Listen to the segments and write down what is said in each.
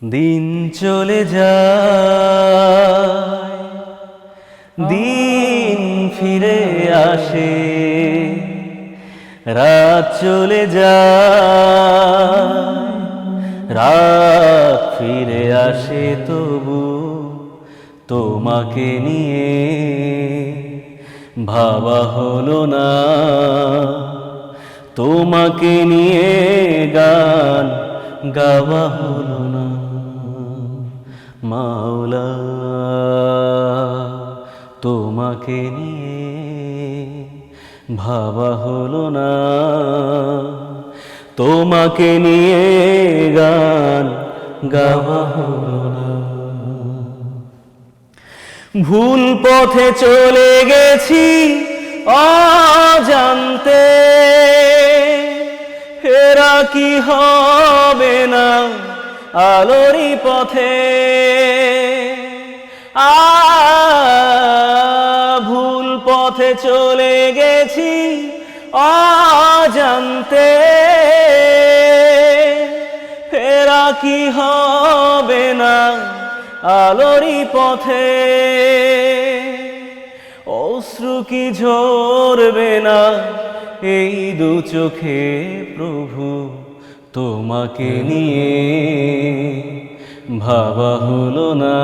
দিন চলে যায়, দিন ফিরে আসে, রাত চলে যায়, রাত ফিরে আসে, তবু তোমাকে নিয়ে ভাবা হলো না। তোমাকে নিয়ে গান গাওয়া হলো না। মাওলা, তোমাকে নিয়ে ভাবা হলো না। তোমাকে নিয়ে গান গাওয়া হলো না। ভুল পথে চলে গেছি অজান্তে, ফেরা কি হবে না আলোরই পথে। ভুল পথে চলে গেছি অজান্তে, ফেরা কি হবে না আলোরই পথে। অশ্রু কি ঝরবে না এই দু চোখে প্রভু, তোমাকে নিয়ে ভাবা হলো না।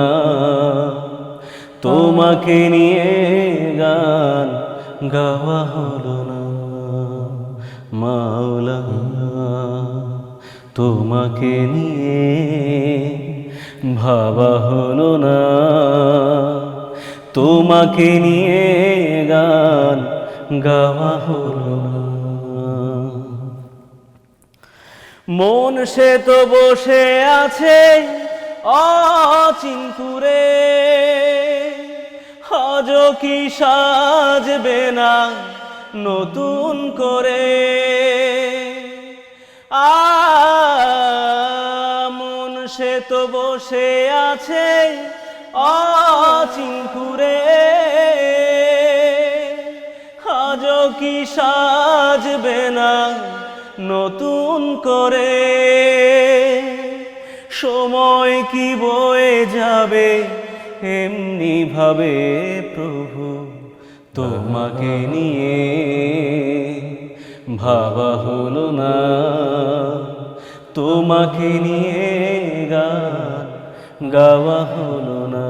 তোমাকে নিয়ে গান গাওয়া হলো না। মাওলা, তোমাকে নিয়ে ভাবা হলো না। তোমাকে নিয়ে গান গাওয়া হলো না। মন সে তো বসে আছে অচিনপুরে, আজ কি সাজবে না নতুন করে। মন সে তো বসে আছে অচিনপুরে, আজ কি সাজবে না নতুন করে। সময় কি বয়ে যাবে এমনি ভাবে প্রভু, তোমাকে নিয়ে ভাবা হলো না। তোমাকে নিয়ে গান গাওয়া হলো না।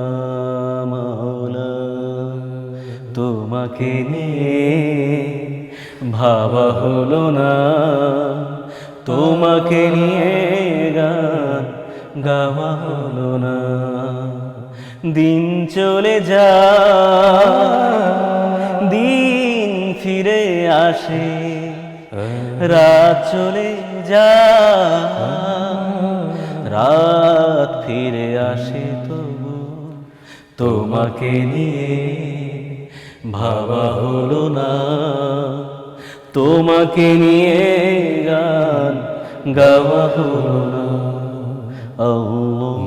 মাওলা, তোমাকে নিয়ে ভাবা হলো না। তোমাকে নিয়ে গান গাওয়া হলো না। দিন চলে যায়, দিন ফিরে আসে, রাত চলে যায়, রাত ফিরে আসে, তবু তোমাকে নিয়ে ভাবা হলো না। তোমাকে নিয়ে গান গাওয়া হলো না। আল্লাহ,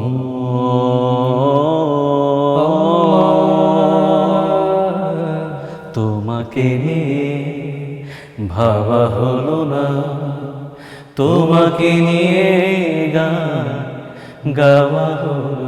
তোমাকে নিয়ে ভাবা হলো না। তোমাকে নিয়ে গান গাওয়া হলো।